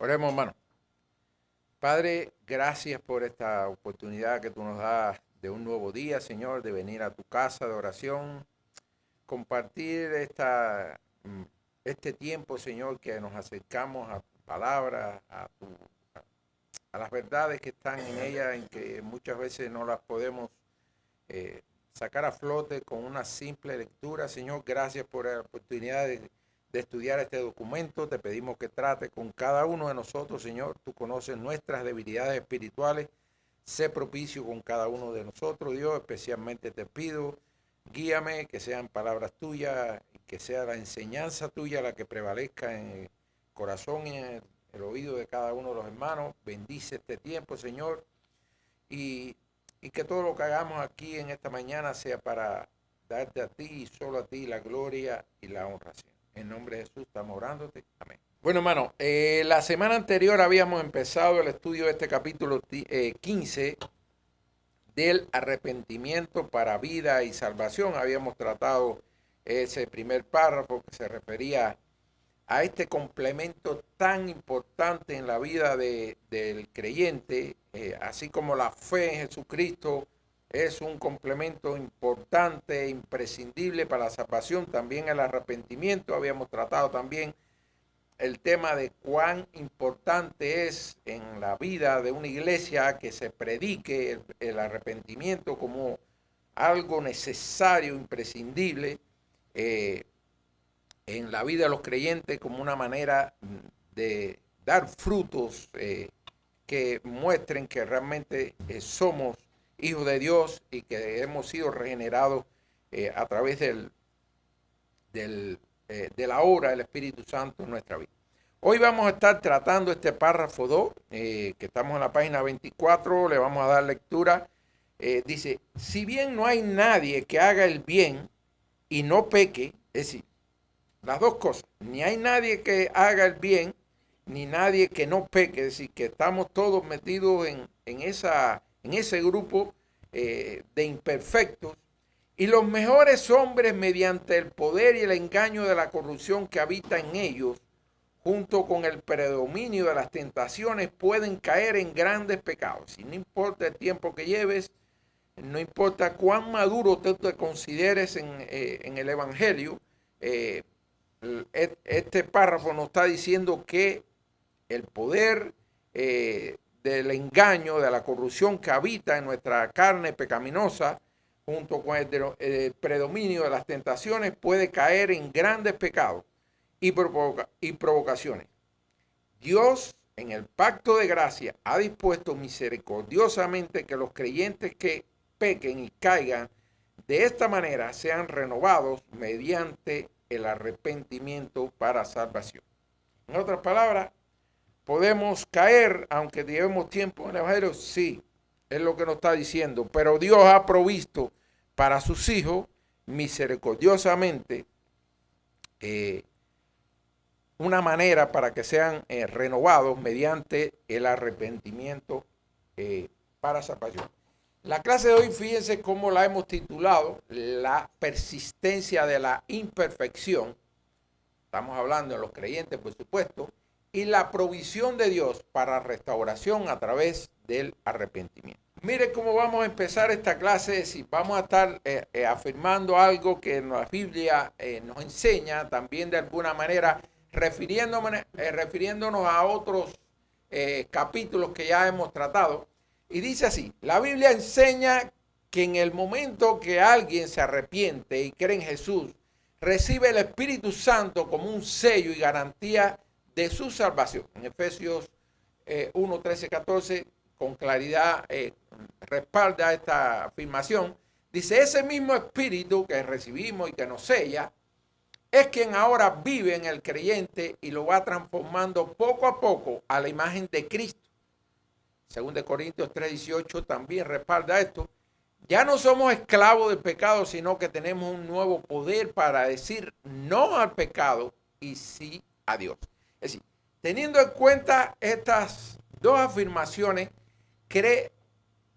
Oremos, hermano. Padre, gracias por esta oportunidad que tú nos das de un nuevo día, Señor, de venir a tu casa de oración, compartir este tiempo, Señor, que nos acercamos a tu palabra, a las verdades que están en ella, en que muchas veces no las podemos sacar a flote con una simple lectura. Señor, gracias por la oportunidad de estudiar este documento. Te pedimos que trate con cada uno de nosotros, Señor. Tú conoces nuestras debilidades espirituales. Sé propicio con cada uno de nosotros, Dios. Especialmente te pido, guíame, que sean palabras tuyas, que sea la enseñanza tuya la que prevalezca en el corazón y en el oído de cada uno de los hermanos. Bendice este tiempo, Señor. Y que todo lo que hagamos aquí en esta mañana sea para darte a ti y solo a ti la gloria y la honra, Señor. En nombre de Jesús estamos orándote. Amén. Bueno, hermano, la semana anterior habíamos empezado el estudio de este capítulo 15 del arrepentimiento para vida y salvación. Habíamos tratado ese primer párrafo que se refería a este complemento tan importante en la vida del creyente, así como la fe en Jesucristo es un complemento importante, imprescindible para la salvación. También el arrepentimiento, habíamos tratado también el tema de cuán importante es en la vida de una iglesia que se predique el arrepentimiento como algo necesario, imprescindible, en la vida de los creyentes, como una manera de dar frutos que muestren que realmente somos hijos de Dios y que hemos sido regenerados a través de la obra del Espíritu Santo en nuestra vida. Hoy vamos a estar tratando este párrafo 2, que estamos en la página 24, le vamos a dar lectura. Dice, si bien no hay nadie que haga el bien y no peque, es decir, las dos cosas, ni hay nadie que haga el bien, ni nadie que no peque, es decir, que estamos todos metidos en ese grupo de imperfectos, y los mejores hombres, mediante el poder y el engaño de la corrupción que habita en ellos, junto con el predominio de las tentaciones, pueden caer en grandes pecados. Y no importa el tiempo que lleves, no importa cuán maduro tú te consideres en el Evangelio, este párrafo nos está diciendo que el poder del engaño, de la corrupción que habita en nuestra carne pecaminosa, junto con el predominio de las tentaciones, puede caer en grandes pecados y provocaciones. Dios, en el pacto de gracia, ha dispuesto misericordiosamente que los creyentes que pequen y caigan de esta manera sean renovados mediante el arrepentimiento para salvación. En otras palabras, ¿podemos caer aunque llevemos tiempo en el Evangelio? Sí, es lo que nos está diciendo. Pero Dios ha provisto para sus hijos misericordiosamente una manera para que sean renovados mediante el arrepentimiento para salvación. La clase de hoy, fíjense cómo la hemos titulado, la persistencia de la imperfección. Estamos hablando de los creyentes, por supuesto, y la provisión de Dios para restauración a través del arrepentimiento. Mire cómo vamos a empezar esta clase. Si vamos a estar afirmando algo que la Biblia nos enseña, también de alguna manera refiriéndonos a otros capítulos que ya hemos tratado. Y dice así, la Biblia enseña que en el momento que alguien se arrepiente y cree en Jesús, recibe el Espíritu Santo como un sello y garantía de su salvación. En Efesios 1, 13, 14, con claridad respalda esta afirmación. Dice, ese mismo Espíritu que recibimos y que nos sella, es quien ahora vive en el creyente y lo va transformando poco a poco a la imagen de Cristo. 2 Corintios 3:18 también respalda esto. Ya no somos esclavos del pecado, sino que tenemos un nuevo poder para decir no al pecado y sí a Dios. Es decir, teniendo en cuenta estas dos afirmaciones, cree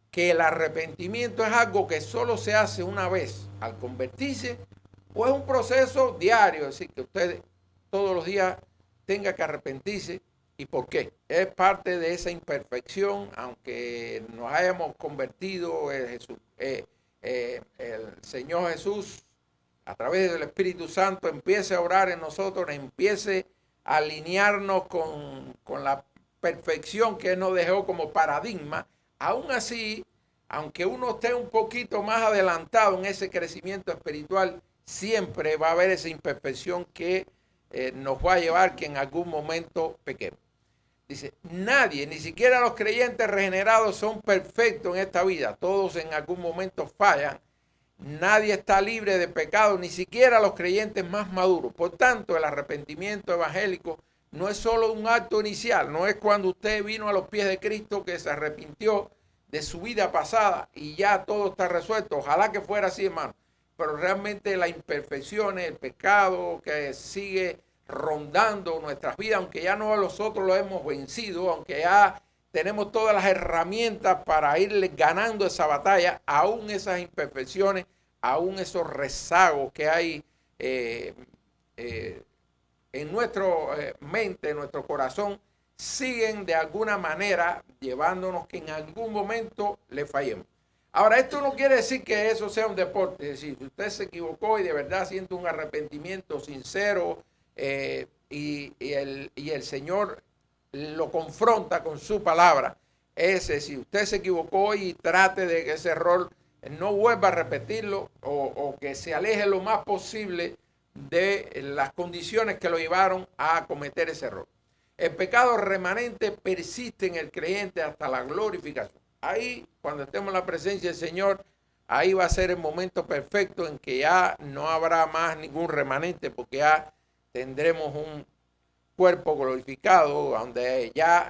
que el arrepentimiento es algo que solo se hace una vez al convertirse, o es un proceso diario, es decir, que usted todos los días tenga que arrepentirse, ¿Y por qué? Es parte de esa imperfección, aunque nos hayamos convertido en Jesús, el Señor Jesús, a través del Espíritu Santo, empiece a orar en nosotros, empiece a alinearnos con la perfección que Él nos dejó como paradigma. Aún así, aunque uno esté un poquito más adelantado en ese crecimiento espiritual, siempre va a haber esa imperfección que nos va a llevar que en algún momento pequemos. Dice, nadie, ni siquiera los creyentes regenerados son perfectos en esta vida. Todos en algún momento fallan. Nadie está libre de pecado, ni siquiera los creyentes más maduros. Por tanto, el arrepentimiento evangélico no es solo un acto inicial, no es cuando usted vino a los pies de Cristo que se arrepintió de su vida pasada y ya todo está resuelto. Ojalá que fuera así, hermano. Pero realmente las imperfecciones, el pecado que sigue rondando nuestras vidas, aunque ya no nosotros lo hemos vencido, aunque ya tenemos todas las herramientas para ir ganando esa batalla, aún esas imperfecciones, aún esos rezagos que hay en nuestra mente, en nuestro corazón, siguen de alguna manera llevándonos que en algún momento le fallemos. Ahora, esto no quiere decir que eso sea un deporte. Es decir, si usted se equivocó y de verdad siente un arrepentimiento sincero y el Señor lo confronta con su palabra, si usted se equivocó y trate de que ese error no vuelva a repetirlo o que se aleje lo más posible de las condiciones que lo llevaron a cometer ese error. El pecado remanente persiste en el creyente hasta la glorificación. Ahí, cuando estemos en la presencia del Señor, ahí va a ser el momento perfecto en que ya no habrá más ningún remanente, porque ya tendremos un cuerpo glorificado donde ya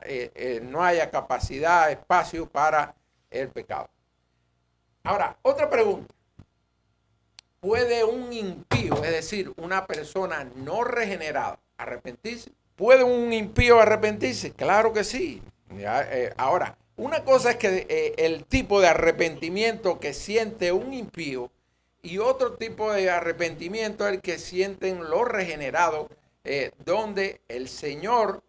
no haya capacidad, espacio para el pecado. Ahora, otra pregunta. ¿Puede un impío, es decir, una persona no regenerada, arrepentirse? ¿Puede un impío arrepentirse? Claro que sí. Ahora, una cosa es que el tipo de arrepentimiento que siente un impío y otro tipo de arrepentimiento es el que sienten los regenerados, donde el Señor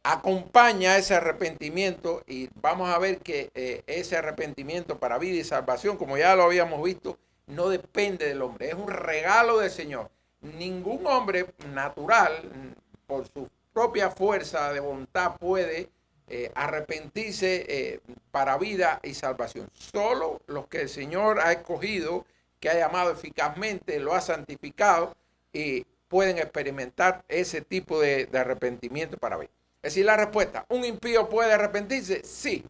acompaña ese arrepentimiento y vamos a ver que ese arrepentimiento para vida y salvación, como ya lo habíamos visto, no depende del hombre, es un regalo del Señor. Ningún hombre natural, por su propia fuerza de voluntad, puede arrepentirse para vida y salvación. Solo los que el Señor ha escogido, que ha llamado eficazmente, lo ha santificado y pueden experimentar ese tipo de arrepentimiento para vida. Es decir, la respuesta, ¿un impío puede arrepentirse? Sí,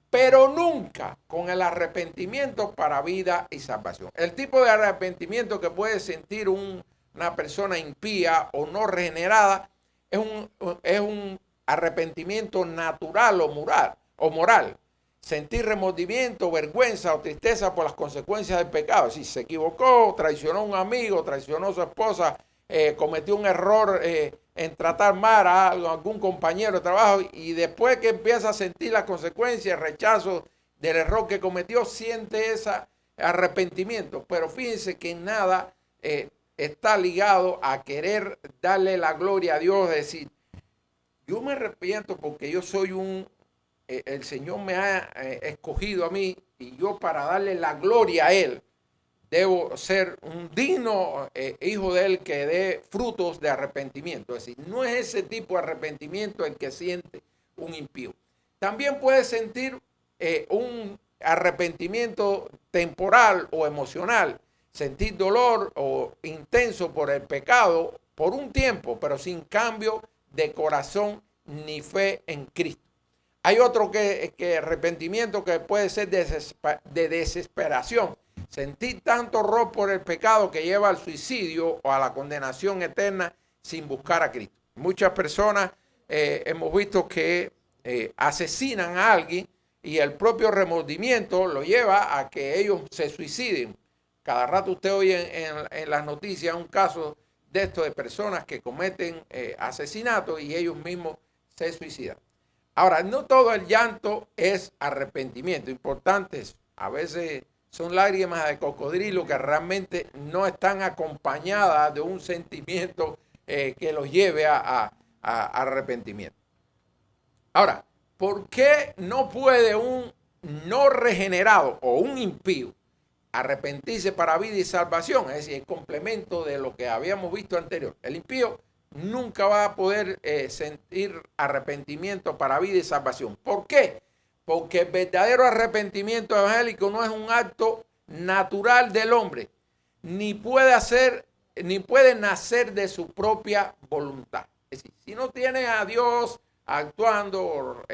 pero nunca con el arrepentimiento para vida y salvación. El tipo de arrepentimiento que puede sentir una persona impía o no regenerada es un arrepentimiento natural o moral. Sentir remordimiento, vergüenza o tristeza por las consecuencias del pecado. Si se equivocó, traicionó a un amigo, traicionó a su esposa, cometió un error en tratar mal a algún compañero de trabajo y después que empieza a sentir las consecuencias, el rechazo del error que cometió, siente ese arrepentimiento. Pero fíjense que nada está ligado a querer darle la gloria a Dios, es decir, yo me arrepiento porque yo soy el Señor me ha escogido a mí y yo para darle la gloria a Él debo ser un digno hijo de Él que dé frutos de arrepentimiento. Es decir, no es ese tipo de arrepentimiento el que siente un impío. También puede sentir un arrepentimiento temporal o emocional, sentir dolor o intenso por el pecado por un tiempo, pero sin cambio de corazón ni fe en Cristo. Hay otro que arrepentimiento que puede ser de desesperación. Sentir tanto horror por el pecado que lleva al suicidio o a la condenación eterna sin buscar a Cristo. Muchas personas hemos visto que asesinan a alguien y el propio remordimiento lo lleva a que ellos se suiciden. Cada rato usted oye en las noticias un caso de esto de personas que cometen asesinatos y ellos mismos se suicidan. Ahora, no todo el llanto es arrepentimiento. Importantes, a veces son lágrimas de cocodrilo que realmente no están acompañadas de un sentimiento que los lleve a arrepentimiento. Ahora, ¿por qué no puede un no regenerado o un impío arrepentirse para vida y salvación? Es decir, el complemento de lo que habíamos visto anterior. El impío nunca va a poder sentir arrepentimiento para vida y salvación. ¿Por qué? Porque el verdadero arrepentimiento evangélico no es un acto natural del hombre, ni puede nacer de su propia voluntad. Es decir, si no tiene a Dios actuando,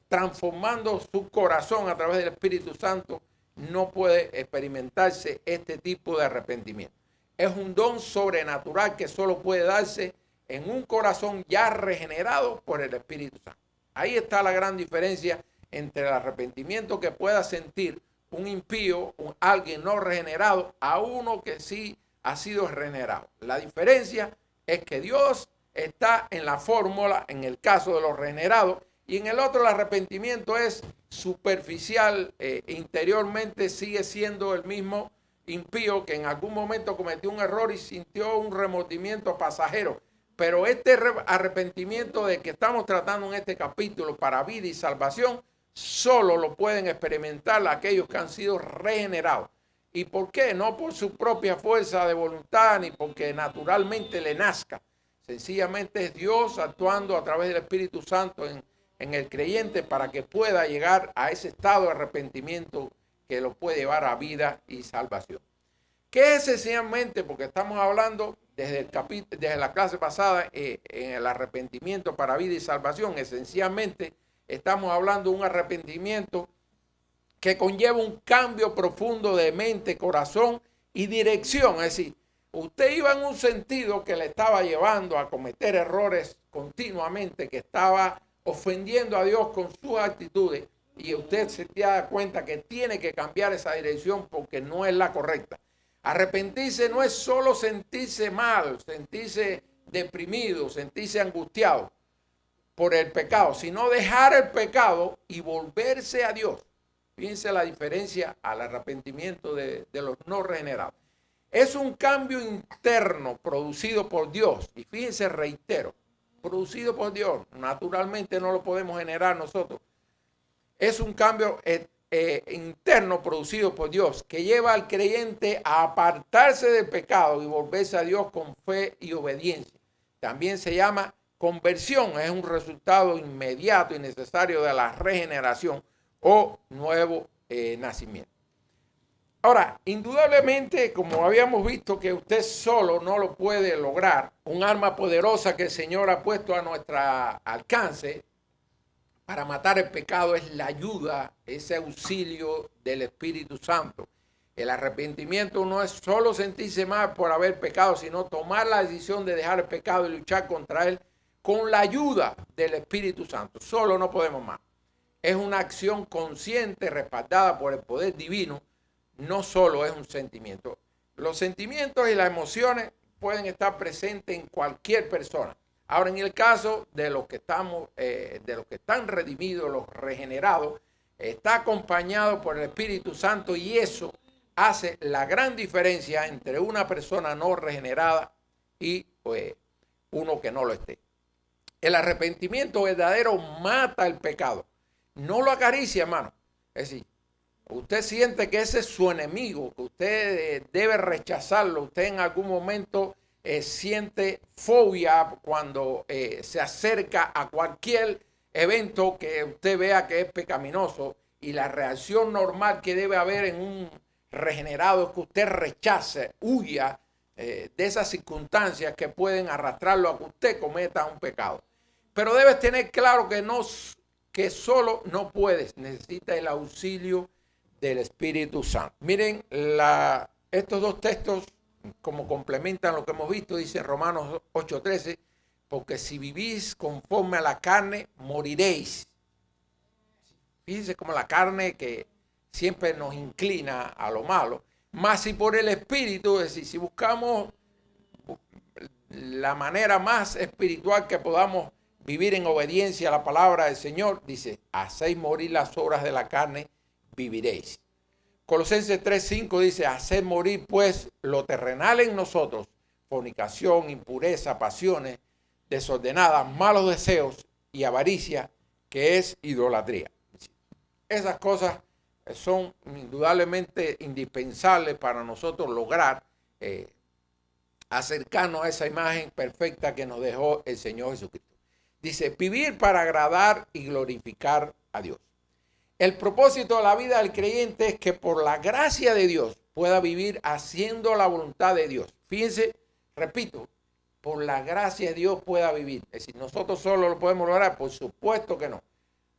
transformando su corazón a través del Espíritu Santo, no puede experimentarse este tipo de arrepentimiento. Es un don sobrenatural que solo puede darse en un corazón ya regenerado por el Espíritu Santo. Ahí está la gran diferencia entre el arrepentimiento que pueda sentir un impío, alguien no regenerado, a uno que sí ha sido regenerado. La diferencia es que Dios está en la fórmula, en el caso de los regenerados, y en el otro el arrepentimiento es superficial, interiormente sigue siendo el mismo impío que en algún momento cometió un error y sintió un remordimiento pasajero. Pero este arrepentimiento de que estamos tratando en este capítulo para vida y salvación, solo lo pueden experimentar aquellos que han sido regenerados. ¿Y por qué? No por su propia fuerza de voluntad ni porque naturalmente le nazca. Sencillamente es Dios actuando a través del Espíritu Santo en el creyente para que pueda llegar a ese estado de arrepentimiento que lo puede llevar a vida y salvación. ¿Qué es esencialmente? Porque estamos hablando desde la clase pasada en el arrepentimiento para vida y salvación. Esencialmente estamos hablando de un arrepentimiento que conlleva un cambio profundo de mente, corazón y dirección. Es decir, usted iba en un sentido que le estaba llevando a cometer errores continuamente, que estaba ofendiendo a Dios con sus actitudes, y usted se da cuenta que tiene que cambiar esa dirección porque no es la correcta. Arrepentirse no es solo sentirse mal, sentirse deprimido, sentirse angustiado por el pecado, sino dejar el pecado y volverse a Dios. Fíjense la diferencia al arrepentimiento de los no regenerados. Es un cambio interno producido por Dios. Y fíjense, reitero, producido por Dios. Naturalmente no lo podemos generar nosotros. Es un cambio interno producido por Dios que lleva al creyente a apartarse del pecado y volverse a Dios con fe y obediencia. También se llama conversión. Es un resultado inmediato y necesario de la regeneración o nuevo nacimiento. Ahora, indudablemente, como habíamos visto que usted solo no lo puede lograr, un arma poderosa que el Señor ha puesto a nuestro alcance para matar el pecado es la ayuda, ese auxilio del Espíritu Santo. El arrepentimiento no es solo sentirse mal por haber pecado, sino tomar la decisión de dejar el pecado y luchar contra él con la ayuda del Espíritu Santo. Solo no podemos más. Es una acción consciente, respaldada por el poder divino. No solo es un sentimiento. Los sentimientos y las emociones pueden estar presentes en cualquier persona. Ahora, en el caso de los que están redimidos, los regenerados, está acompañado por el Espíritu Santo, y eso hace la gran diferencia entre una persona no regenerada y uno que no lo esté. El arrepentimiento verdadero mata el pecado. No lo acaricia, hermano. Es decir, usted siente que ese es su enemigo, que usted debe rechazarlo. Usted en algún momento siente fobia cuando se acerca a cualquier evento que usted vea que es pecaminoso, y la reacción normal que debe haber en un regenerado es que usted rechace, huya de esas circunstancias que pueden arrastrarlo a que usted cometa un pecado. Pero debes tener claro que solo no puedes, necesita el auxilio del Espíritu Santo. Miren, estos dos textos, como complementan lo que hemos visto, dice Romanos 8:13, porque si vivís conforme a la carne, moriréis. Fíjense como la carne que siempre nos inclina a lo malo, más si por el Espíritu, es decir, si buscamos la manera más espiritual que podamos vivir en obediencia a la palabra del Señor, dice, hacéis morir las obras de la carne, viviréis. Colosenses 3:5 dice, haced morir pues lo terrenal en nosotros, fornicación, impureza, pasiones desordenadas, malos deseos, y avaricia, que es idolatría. Esas cosas son indudablemente indispensables para nosotros lograr acercarnos a esa imagen perfecta que nos dejó el Señor Jesucristo. Dice, vivir para agradar y glorificar a Dios. El propósito de la vida del creyente es que por la gracia de Dios pueda vivir haciendo la voluntad de Dios. Fíjense, repito, por la gracia de Dios pueda vivir. Es decir, nosotros solo lo podemos lograr, por supuesto que no.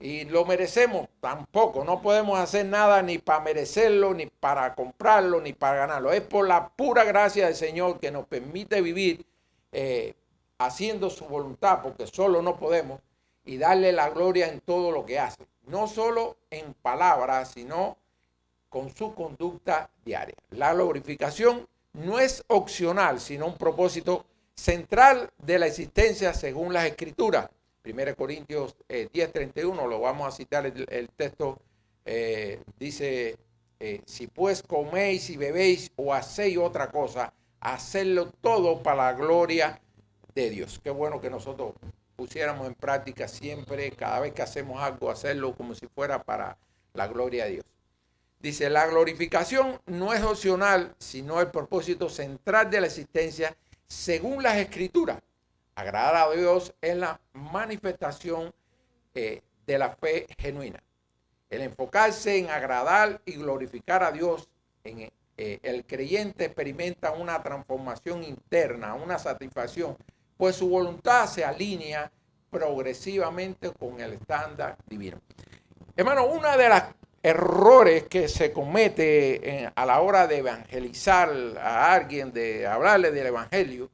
Y lo merecemos tampoco. No podemos hacer nada ni para merecerlo, ni para comprarlo, ni para ganarlo. Es por la pura gracia del Señor que nos permite vivir haciendo su voluntad, porque solo no podemos, y darle la gloria en todo lo que hace. No solo en palabras, sino con su conducta diaria. La glorificación no es opcional, sino un propósito central de la existencia según las Escrituras. 1 Corintios 10:31, lo vamos a citar el texto, dice, si pues coméis y bebéis o hacéis otra cosa, hacedlo todo para la gloria de Dios. Qué bueno que nosotros pusiéramos en práctica siempre, cada vez que hacemos algo, hacerlo como si fuera para la gloria de Dios. Dice, la glorificación no es opcional, sino el propósito central de la existencia según las Escrituras. Agradar a Dios es la manifestación de la fe genuina. El enfocarse en agradar y glorificar a Dios, el creyente experimenta una transformación interna, una satisfacción, pues su voluntad se alinea progresivamente con el estándar divino. Hermano, uno de los errores que se comete a la hora de evangelizar a alguien, de hablarle del evangelio,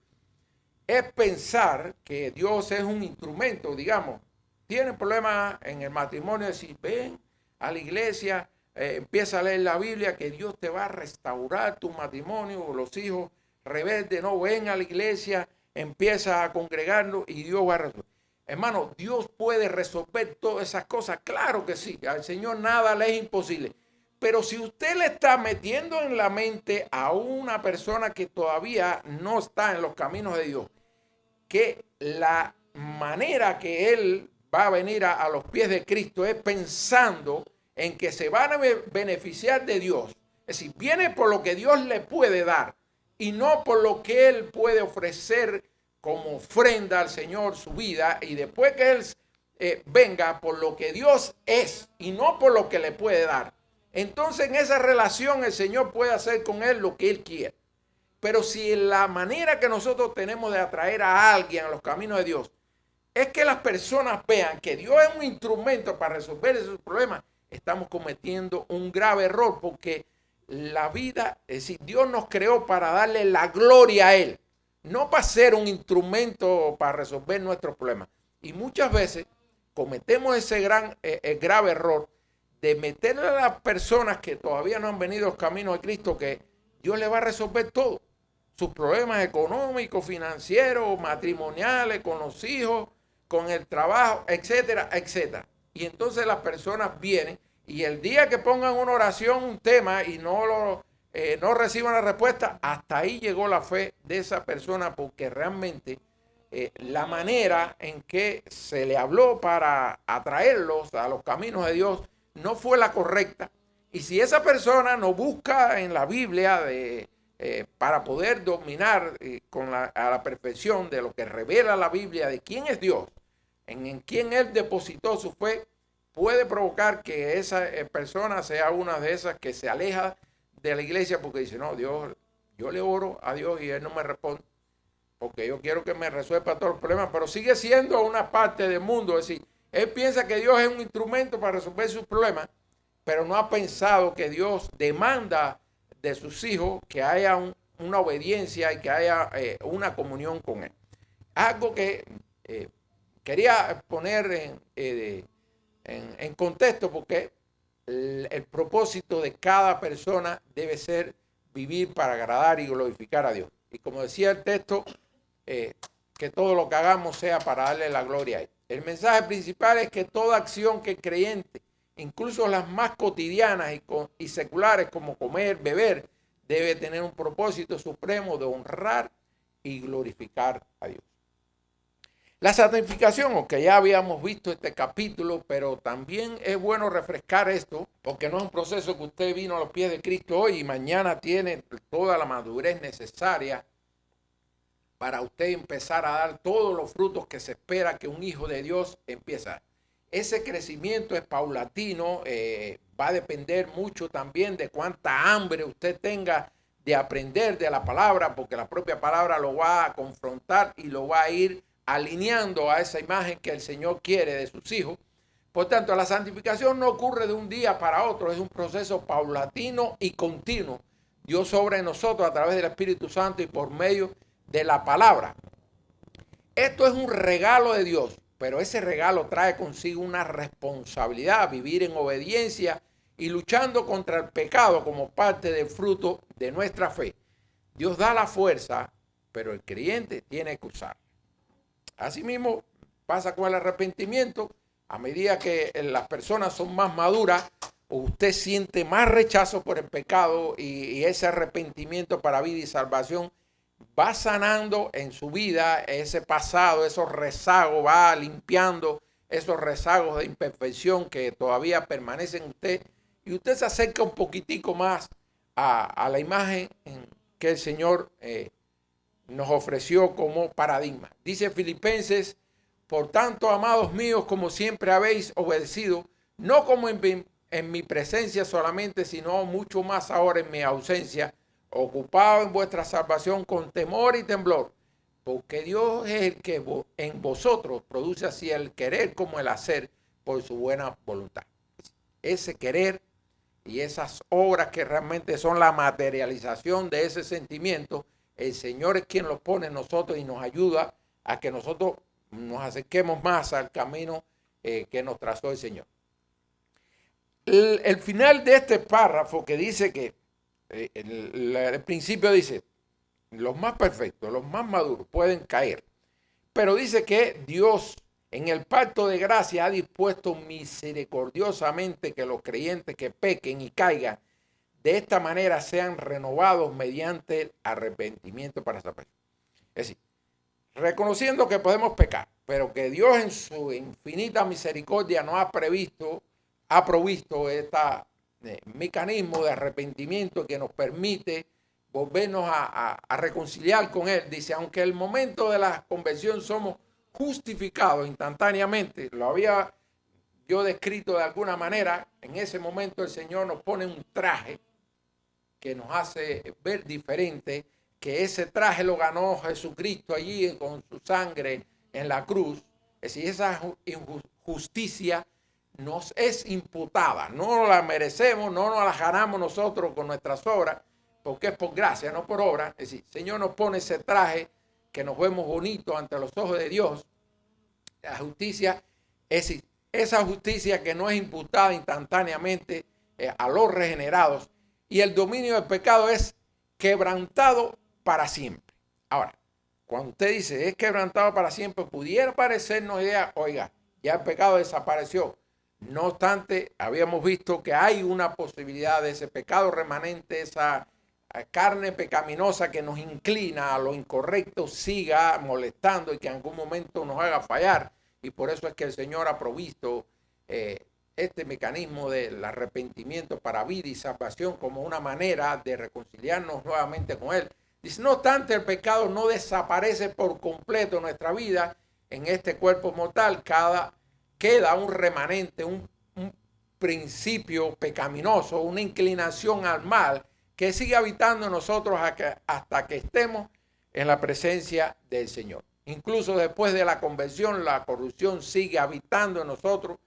es pensar que Dios es un instrumento, digamos. Tienen problemas en el matrimonio, decir, ven a la iglesia, empieza a leer la Biblia, que Dios te va a restaurar tu matrimonio, los hijos rebeldes, no, ven a la iglesia, empieza a congregarnos y Dios va a resolver. Hermano, Dios puede resolver todas esas cosas, claro que sí, al Señor nada le es imposible. Pero si usted le está metiendo en la mente a una persona que todavía no está en los caminos de Dios, que la manera que él va a venir a los pies de Cristo es pensando en que se van a beneficiar de Dios. Es decir, viene por lo que Dios le puede dar y no por lo que él puede ofrecer como ofrenda al Señor su vida, y después que él venga por lo que Dios es y no por lo que le puede dar. Entonces en esa relación el Señor puede hacer con él lo que él quiere. Pero si la manera que nosotros tenemos de atraer a alguien a los caminos de Dios es que las personas vean que Dios es un instrumento para resolver esos problemas, estamos cometiendo un grave error, porque la vida, es decir, Dios nos creó para darle la gloria a Él, no para ser un instrumento para resolver nuestros problemas. Y muchas veces cometemos ese grave error de meterle a las personas que todavía no han venido a los caminos de Cristo que Dios le va a resolver todo. Sus problemas económicos, financieros, matrimoniales, con los hijos, con el trabajo, etcétera, etcétera. Y entonces las personas vienen y el día que pongan una oración, un tema, y no reciban la respuesta, hasta ahí llegó la fe de esa persona, porque realmente la manera en que se le habló para atraerlos a los caminos de Dios no fue la correcta. Y si esa persona no busca en la Biblia para poder dominar a la perfección de lo que revela la Biblia de quién es Dios, en quién Él depositó su fe, puede provocar que esa persona sea una de esas que se aleja de la iglesia porque dice, no, Dios, yo le oro a Dios y Él no me responde porque yo quiero que me resuelva todos los problemas, pero sigue siendo una parte del mundo. Es decir, él piensa que Dios es un instrumento para resolver sus problemas, pero no ha pensado que Dios demanda de sus hijos que haya una obediencia y que haya una comunión con Él. Algo que quería poner en contexto, porque el propósito de cada persona debe ser vivir para agradar y glorificar a Dios. Y como decía el texto, que todo lo que hagamos sea para darle la gloria a Él. El mensaje principal es que toda acción que el creyente, incluso las más cotidianas y seculares como comer, beber, debe tener un propósito supremo de honrar y glorificar a Dios. La santificación, aunque ya habíamos visto este capítulo, pero también es bueno refrescar esto, porque no es un proceso que usted vino a los pies de Cristo hoy y mañana tiene toda la madurez necesaria para usted empezar a dar todos los frutos que se espera que un hijo de Dios empiece a dar. Ese crecimiento es paulatino, va a depender mucho también de cuánta hambre usted tenga de aprender de la palabra, porque la propia palabra lo va a confrontar y lo va a ir alineando a esa imagen que el Señor quiere de sus hijos. Por tanto, la santificación no ocurre de un día para otro, es un proceso paulatino y continuo. Dios obra en nosotros a través del Espíritu Santo y por medio de la palabra. Esto es un regalo de Dios, pero ese regalo trae consigo una responsabilidad, vivir en obediencia y luchando contra el pecado como parte del fruto de nuestra fe. Dios da la fuerza, pero el creyente tiene que usarla. Asimismo, pasa con el arrepentimiento. A medida que las personas son más maduras, usted siente más rechazo por el pecado y ese arrepentimiento para vida y salvación va sanando en su vida ese pasado, esos rezagos, va limpiando esos rezagos de imperfección que todavía permanecen en usted y usted se acerca un poquitico más a la imagen que el Señor nos ofreció como paradigma. Dice Filipenses: por tanto, amados míos, como siempre habéis obedecido, no como en mi presencia solamente, sino mucho más ahora en mi ausencia, ocupado en vuestra salvación con temor y temblor, porque Dios es el que en vosotros produce así el querer como el hacer por su buena voluntad. Ese querer y esas obras que realmente son la materialización de ese sentimiento, el Señor es quien los pone en nosotros y nos ayuda a que nosotros nos acerquemos más al camino que nos trazó el Señor. El final de este párrafo que dice que el principio dice, los más perfectos, los más maduros pueden caer, pero dice que Dios en el pacto de gracia ha dispuesto misericordiosamente que los creyentes que pequen y caigan de esta manera sean renovados mediante el arrepentimiento para salvación. Es decir, reconociendo que podemos pecar, pero que Dios en su infinita misericordia nos ha provisto este mecanismo de arrepentimiento que nos permite volvernos a reconciliar con Él. Dice, aunque el momento de la conversión somos justificados instantáneamente, lo había yo descrito de alguna manera, en ese momento el Señor nos pone un traje que nos hace ver diferente, que ese traje lo ganó Jesucristo allí con su sangre en la cruz. Es decir, esa injusticia nos es imputada, no la merecemos, no nos la ganamos nosotros con nuestras obras, porque es por gracia, no por obra. Es decir, el Señor nos pone ese traje que nos vemos bonitos ante los ojos de Dios. La justicia, es decir, esa justicia que no es imputada instantáneamente a los regenerados, y el dominio del pecado es quebrantado para siempre. Ahora, cuando usted dice es quebrantado para siempre, pudiera parecernos idea, oiga, ya el pecado desapareció. No obstante, habíamos visto que hay una posibilidad de ese pecado remanente, esa carne pecaminosa que nos inclina a lo incorrecto, siga molestando y que en algún momento nos haga fallar. Y por eso es que el Señor ha provisto este mecanismo del arrepentimiento para vida y salvación como una manera de reconciliarnos nuevamente con Él. Dice, no obstante, el pecado no desaparece por completo en nuestra vida. En este cuerpo mortal queda un remanente, un principio pecaminoso, una inclinación al mal que sigue habitando en nosotros hasta que estemos en la presencia del Señor. Incluso después de la conversión, la corrupción sigue habitando en nosotros.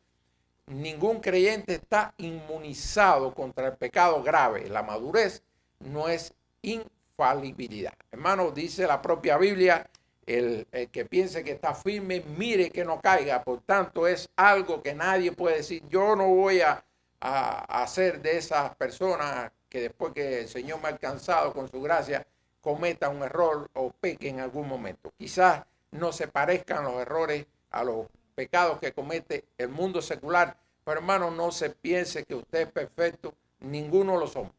Ningún creyente está inmunizado contra el pecado grave. La madurez no es infalibilidad. Hermanos, dice la propia Biblia, el que piense que está firme, mire que no caiga. Por tanto, es algo que nadie puede decir. Yo no voy a hacer de esas personas que después que el Señor me ha alcanzado con su gracia, cometa un error o peque en algún momento. Quizás no se parezcan los errores a los pecados que comete el mundo secular, pero hermano, no se piense que usted es perfecto, ninguno lo somos.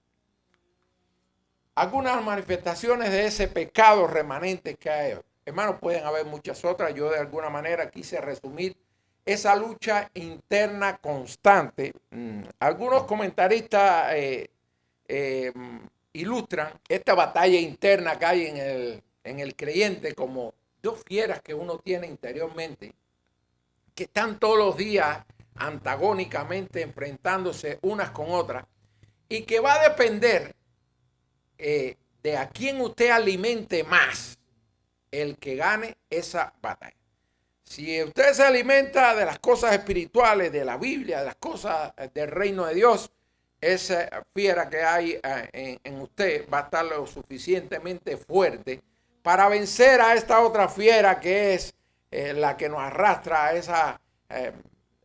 Algunas manifestaciones de ese pecado remanente que hay Hermanos, pueden haber muchas otras. Yo de alguna manera quise resumir esa lucha interna constante. Algunos comentaristas eh, ilustran esta batalla interna que hay en el creyente como dos fieras que uno tiene interiormente, que están todos los días antagónicamente enfrentándose unas con otras y que va a depender de a quién usted alimente más el que gane esa batalla. Si usted se alimenta de las cosas espirituales, de la Biblia, de las cosas del reino de Dios, esa fiera que hay en usted va a estar lo suficientemente fuerte para vencer a esta otra fiera que es la que nos arrastra a esa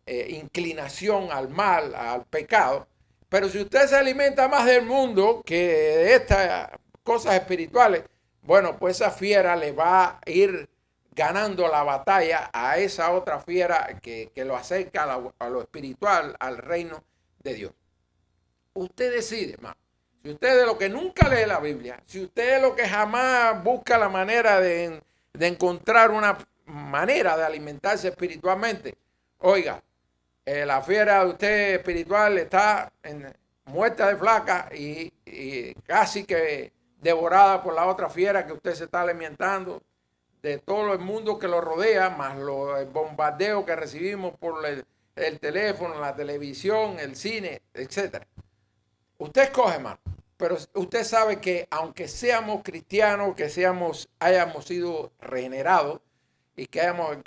inclinación al mal, al pecado. Pero si usted se alimenta más del mundo que de estas cosas espirituales, bueno, pues esa fiera le va a ir ganando la batalla a esa otra fiera que lo acerca a lo espiritual, al reino de Dios. Usted decide, hermano. Si usted es de lo que nunca lee la Biblia, si usted es lo que jamás busca la manera de encontrar una manera de alimentarse espiritualmente, oiga, la fiera de usted espiritual está muerta de flaca y casi que devorada por la otra fiera que usted se está alimentando, de todo el mundo que lo rodea, más el bombardeo que recibimos por el teléfono, la televisión, el cine, etc. Usted escoge, hermano, pero usted sabe que aunque seamos cristianos, que hayamos sido regenerados y que hayamos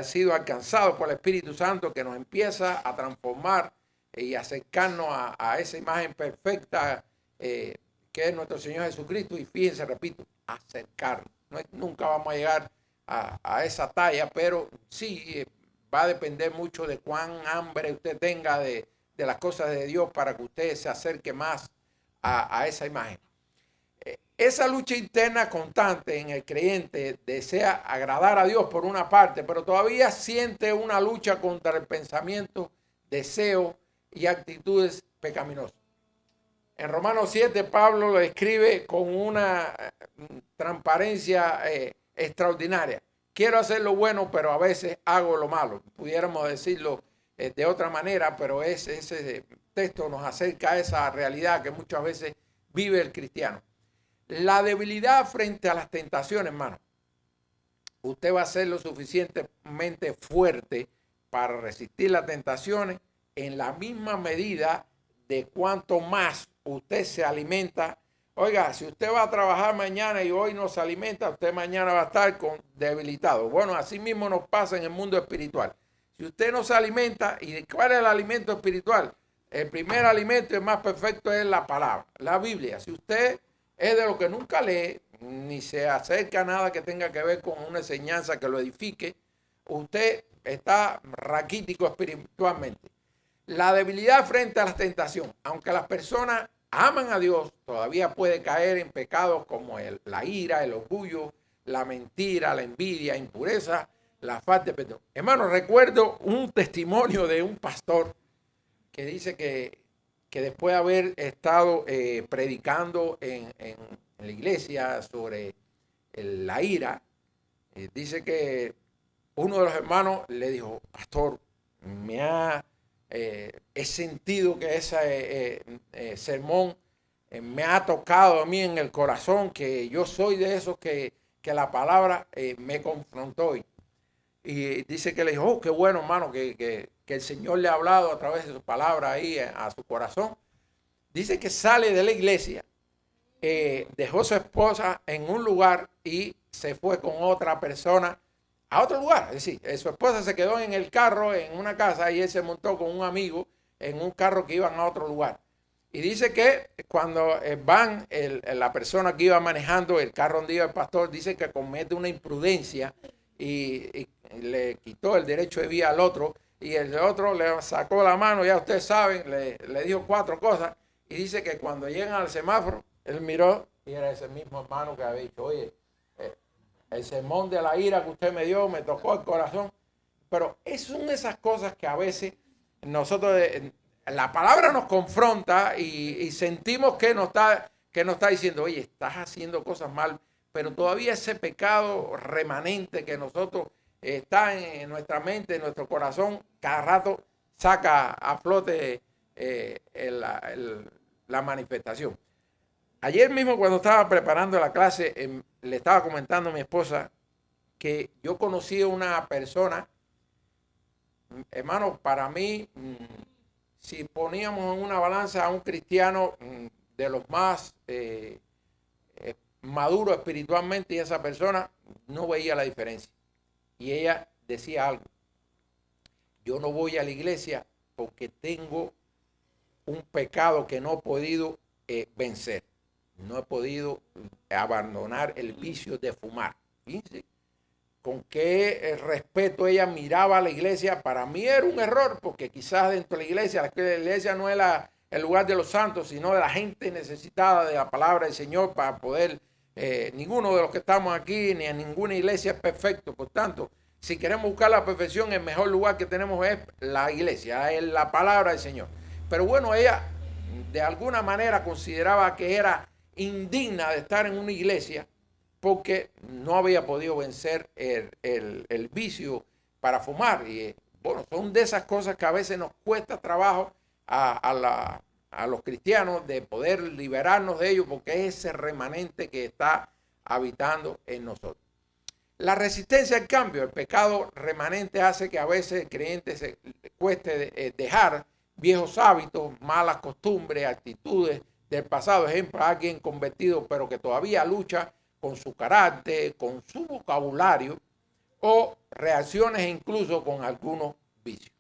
sido alcanzados por el Espíritu Santo que nos empieza a transformar y acercarnos a esa imagen perfecta que es nuestro Señor Jesucristo, y fíjense, repito, acercarnos. Nunca vamos a llegar a esa talla, pero sí va a depender mucho de cuán hambre usted tenga de las cosas de Dios para que usted se acerque más a esa imagen. Esa lucha interna constante en el creyente desea agradar a Dios por una parte, pero todavía siente una lucha contra el pensamiento, deseo y actitudes pecaminosas. En Romanos 7, Pablo lo escribe con una transparencia extraordinaria. Quiero hacer lo bueno, pero a veces hago lo malo. Pudiéramos decirlo de otra manera, pero ese texto nos acerca a esa realidad que muchas veces vive el cristiano. La debilidad frente a las tentaciones, hermano. Usted va a ser lo suficientemente fuerte para resistir las tentaciones en la misma medida de cuanto más usted se alimenta. Oiga, si usted va a trabajar mañana y hoy no se alimenta, usted mañana va a estar debilitado. Bueno, así mismo nos pasa en el mundo espiritual. Si usted no se alimenta, ¿y cuál es el alimento espiritual? El primer alimento y el más perfecto es la palabra, la Biblia. Si usted es de lo que nunca lee, ni se acerca a nada que tenga que ver con una enseñanza que lo edifique, usted está raquítico espiritualmente. La debilidad frente a la tentación. Aunque las personas aman a Dios, todavía puede caer en pecados como la ira, el orgullo, la mentira, la envidia, impureza, la falta de perdón. Hermano, recuerdo un testimonio de un pastor que dice que después de haber estado predicando en la iglesia sobre la ira, dice que uno de los hermanos le dijo: pastor, he sentido que ese sermón me ha tocado a mí en el corazón, que yo soy de esos que la palabra me confrontó hoy. Y dice que le dijo: oh, qué bueno, hermano, que el Señor le ha hablado a través de su palabra ahí a su corazón. Dice que sale de la iglesia, dejó su esposa en un lugar y se fue con otra persona a otro lugar. Es decir, su esposa se quedó en el carro, en una casa, y él se montó con un amigo en un carro que iban a otro lugar. Y dice que cuando van, la persona que iba manejando el carro donde iba el pastor, dice que comete una imprudencia y le quitó el derecho de vía al otro, y el otro le sacó la mano, ya ustedes saben, le dijo 4 cosas, y dice que cuando llegan al semáforo, él miró y era ese mismo hermano que había dicho: oye, el sermón de la ira que usted me dio me tocó el corazón. Pero son esas cosas que a veces nosotros, la palabra nos confronta y sentimos que nos está diciendo: oye, estás haciendo cosas mal, pero todavía ese pecado remanente que nosotros está en nuestra mente, en nuestro corazón, cada rato saca a flote la manifestación. Ayer mismo cuando estaba preparando la clase, le estaba comentando a mi esposa que yo conocí a una persona, hermano, para mí, si poníamos en una balanza a un cristiano de los más maduros espiritualmente, y esa persona no veía la diferencia. Y ella decía algo: yo no voy a la iglesia porque tengo un pecado que no he podido vencer. No he podido abandonar el vicio de fumar. Fíjense con qué respeto ella miraba a la iglesia. Para mí era un error, porque quizás dentro de la iglesia no es el lugar de los santos, sino de la gente necesitada de la palabra del Señor para poder, ninguno de los que estamos aquí, ni en ninguna iglesia es perfecto. Por tanto, si queremos buscar la perfección, el mejor lugar que tenemos es la iglesia, es la palabra del Señor. Pero bueno, ella de alguna manera consideraba que era indigna de estar en una iglesia porque no había podido vencer el vicio para fumar. Y bueno, son de esas cosas que a veces nos cuesta trabajo a los cristianos de poder liberarnos de ellos, porque es ese remanente que está habitando en nosotros. La resistencia al cambio, el pecado remanente, hace que a veces el creyente se cueste dejar viejos hábitos, malas costumbres, actitudes del pasado. Ejemplo, alguien convertido pero que todavía lucha con su carácter, con su vocabulario, o reacciones incluso con algunos vicios.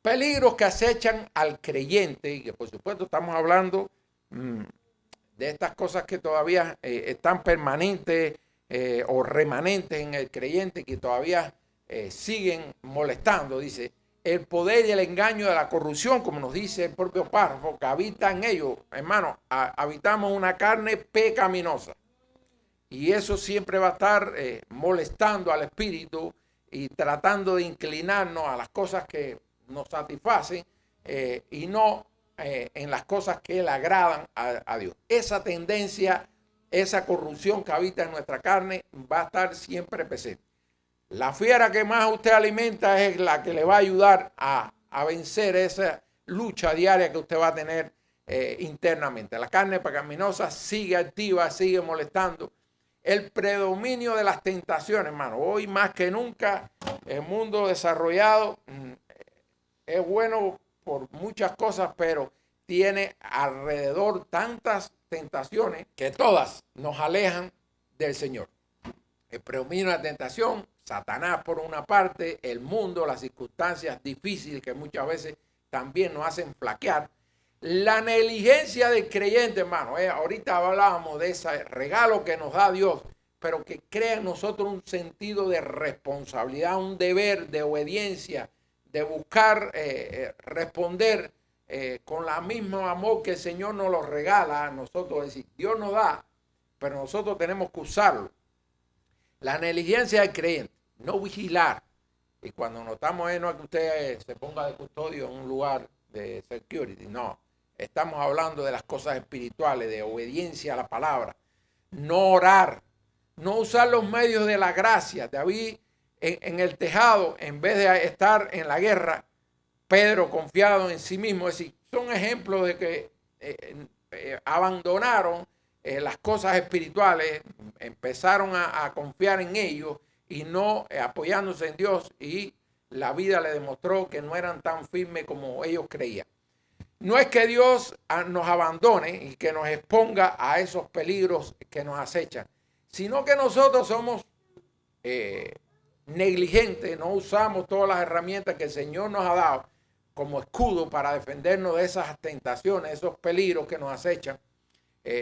Peligros que acechan al creyente, y que por supuesto estamos hablando de estas cosas que todavía están permanentes o remanentes en el creyente, que todavía siguen molestando. Dice: el poder y el engaño de la corrupción, como nos dice el propio párrafo, que habita en ellos. Hermano, habitamos una carne pecaminosa. Y eso siempre va a estar molestando al espíritu y tratando de inclinarnos a las cosas que nos satisfacen y no en las cosas que le agradan a Dios. Esa tendencia, esa corrupción que habita en nuestra carne va a estar siempre presente. La fiera que más usted alimenta es la que le va a ayudar a vencer esa lucha diaria que usted va a tener internamente. La carne pecaminosa sigue activa, sigue molestando. El predominio de las tentaciones, hermano. Hoy más que nunca, el mundo desarrollado es bueno por muchas cosas, pero tiene alrededor tantas tentaciones que todas nos alejan del Señor. El predominio de la tentación, Satanás por una parte, el mundo, las circunstancias difíciles que muchas veces también nos hacen flaquear. La negligencia del creyente, hermano. Ahorita hablábamos de ese regalo que nos da Dios, pero que crea en nosotros un sentido de responsabilidad, un deber de obediencia, de buscar responder con la misma amor que el Señor nos lo regala a nosotros. Es decir, Dios nos da, pero nosotros tenemos que usarlo. La negligencia del creyente, no vigilar. Y cuando notamos no es que usted se ponga de custodio en un lugar de security, no. Estamos hablando de las cosas espirituales, de obediencia a la palabra. No orar, no usar los medios de la gracia. David en el tejado, en vez de estar en la guerra, Pedro confiado en sí mismo. Es decir, son ejemplos de que abandonaron las cosas espirituales, empezaron a confiar en ellos y no apoyándose en Dios, y la vida le demostró que no eran tan firmes como ellos creían. No es que Dios nos abandone y que nos exponga a esos peligros que nos acechan, sino que nosotros somos negligentes, no usamos todas las herramientas que el Señor nos ha dado como escudo para defendernos de esas tentaciones, esos peligros que nos acechan.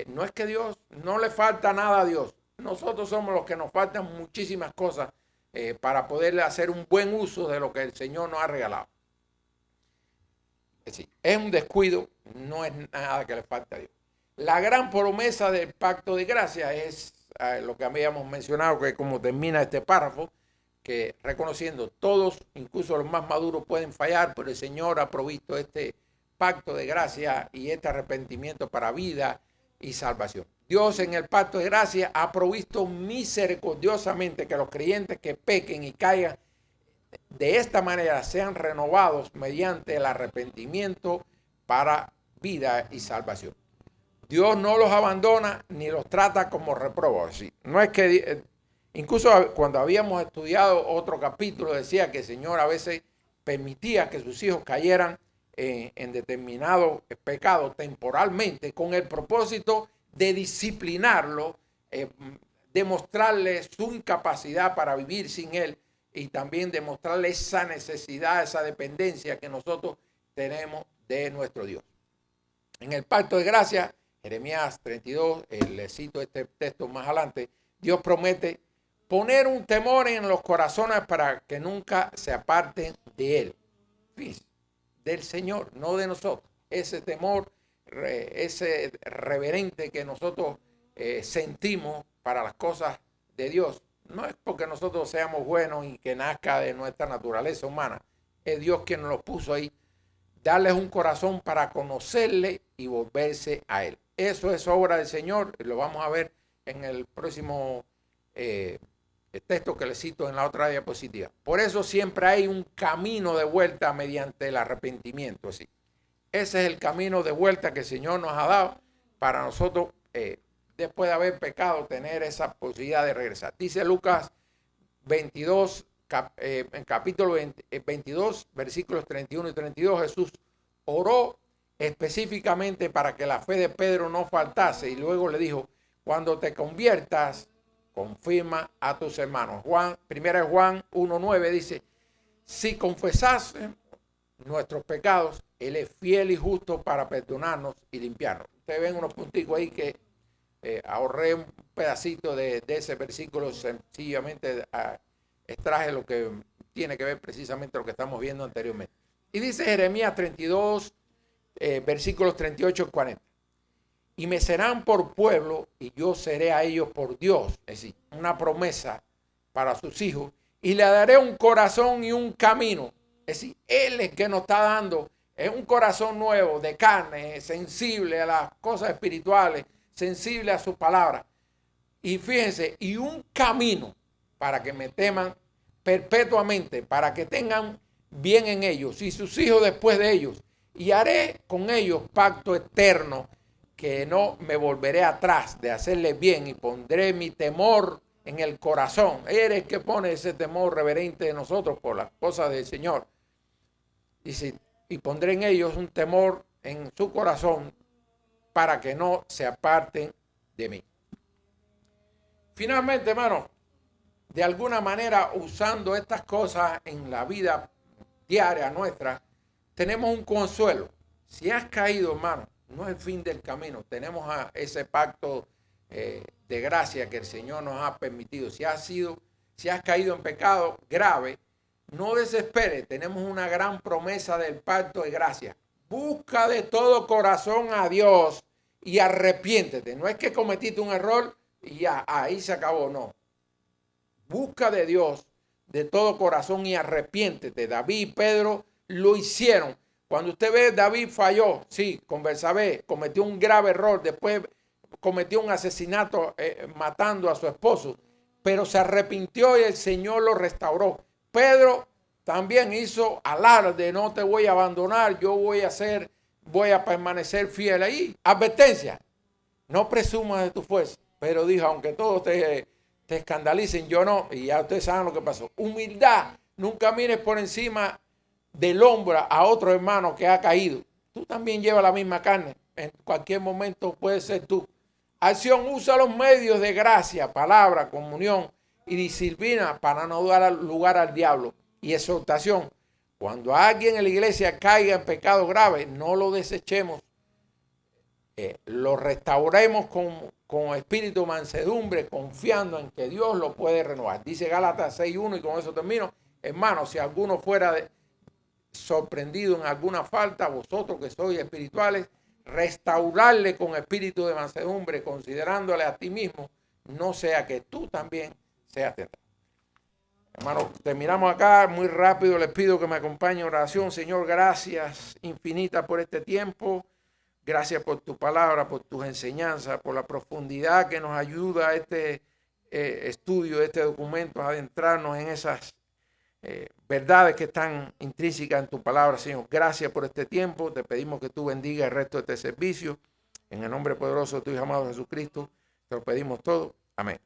No es que Dios, no le falta nada a Dios. Nosotros somos los que nos faltan muchísimas cosas para poder hacer un buen uso de lo que el Señor nos ha regalado. Es decir, es un descuido, no es nada que le falte a Dios. La gran promesa del pacto de gracia es lo que habíamos mencionado, que como termina este párrafo, que reconociendo todos, incluso los más maduros, pueden fallar, pero el Señor ha provisto este pacto de gracia y este arrepentimiento para vida y salvación. Dios en el pacto de gracia ha provisto misericordiosamente que los creyentes que pequen y caigan de esta manera sean renovados mediante el arrepentimiento para vida y salvación. Dios no los abandona ni los trata como reprobos. ¿Sí? No es que, incluso cuando habíamos estudiado otro capítulo, decía que el Señor a veces permitía que sus hijos cayeran en determinado pecado temporalmente con el propósito de disciplinarlo, demostrarle su incapacidad para vivir sin Él y también demostrarle esa necesidad, esa dependencia que nosotros tenemos de nuestro Dios. En el pacto de gracia, Jeremías 32, le cito este texto más adelante, Dios promete poner un temor en los corazones para que nunca se aparten de Él. Fíjense, del Señor, no de nosotros. Ese temor, ese reverente que nosotros sentimos para las cosas de Dios, no es porque nosotros seamos buenos y que nazca de nuestra naturaleza humana. Es Dios quien nos lo puso ahí. Darles un corazón para conocerle y volverse a Él. Eso es obra del Señor. Lo vamos a ver en el próximo texto que les cito en la otra diapositiva. Por eso siempre hay un camino de vuelta mediante el arrepentimiento. ¿Sí? Ese es el camino de vuelta que el Señor nos ha dado para nosotros, después de haber pecado, tener esa posibilidad de regresar. Dice Lucas 22, en capítulo 22, versículos 31 y 32, Jesús oró específicamente para que la fe de Pedro no faltase y luego le dijo, cuando te conviertas, confirma a tus hermanos. 1 Juan 1:9 dice, si confesase nuestros pecados, Él es fiel y justo para perdonarnos y limpiarnos. Ustedes ven unos punticos ahí que ahorré un pedacito de ese versículo, sencillamente extraje lo que tiene que ver precisamente lo que estamos viendo anteriormente. Y dice Jeremías 32, versículos 38 y 40. Y me serán por pueblo y yo seré a ellos por Dios. Es decir, una promesa para sus hijos. Y le daré un corazón y un camino. Es decir, Él es que nos está dando un corazón nuevo de carne, sensible a las cosas espirituales, sensible a su palabra. Y fíjense, y un camino para que me teman perpetuamente, para que tengan bien en ellos y sus hijos después de ellos. Y haré con ellos pacto eterno, que no me volveré atrás de hacerles bien y pondré mi temor en el corazón. Eres que pone ese temor reverente de nosotros por las cosas del Señor. Y pondré en ellos un temor en su corazón para que no se aparten de mí. Finalmente, hermano, de alguna manera usando estas cosas en la vida diaria nuestra, tenemos un consuelo. Si has caído, hermano, no es el fin del camino. Tenemos ese pacto de gracia que el Señor nos ha permitido. Si has caído en pecado grave, no desesperes. Tenemos una gran promesa del pacto de gracia. Busca de todo corazón a Dios y arrepiéntete. No es que cometiste un error y ya, ahí se acabó, no. Busca de Dios de todo corazón y arrepiéntete. David y Pedro lo hicieron. Cuando usted ve, David falló, sí, con Betsabé, cometió un grave error, después cometió un asesinato matando a su esposo, pero se arrepintió y el Señor lo restauró. Pedro también hizo alarde, no te voy a abandonar, yo voy a permanecer fiel ahí. Advertencia, no presumas de tu fuerza, pero dijo, aunque todos te escandalicen, yo no, y ya ustedes saben lo que pasó. Humildad, nunca mires por encima del hombro a otro hermano que ha caído. Tú también llevas la misma carne. En cualquier momento puede ser tú. Acción, usa los medios de gracia, palabra, comunión y disciplina para no dar lugar al diablo. Y exhortación. Cuando alguien en la iglesia caiga en pecado grave, no lo desechemos. Lo restauremos con espíritu de mansedumbre, confiando en que Dios lo puede renovar. Dice Gálatas 6:1 y con eso termino. Hermanos, si alguno fuera sorprendido en alguna falta, vosotros que sois espirituales, restaurarle con espíritu de mansedumbre, considerándole a ti mismo, no sea que tú también seas tentado. Hermanos, terminamos acá muy rápido. Les pido que me acompañen en oración. Señor, gracias infinitas por este tiempo. Gracias por tu palabra, por tus enseñanzas, por la profundidad que nos ayuda a este estudio, este documento, a adentrarnos en esas verdades que están intrínsecas en tu palabra, Señor. Gracias por este tiempo. Te pedimos que tú bendiga el resto de este servicio. En el nombre poderoso de tu Hijo amado Jesucristo, te lo pedimos todo. Amén.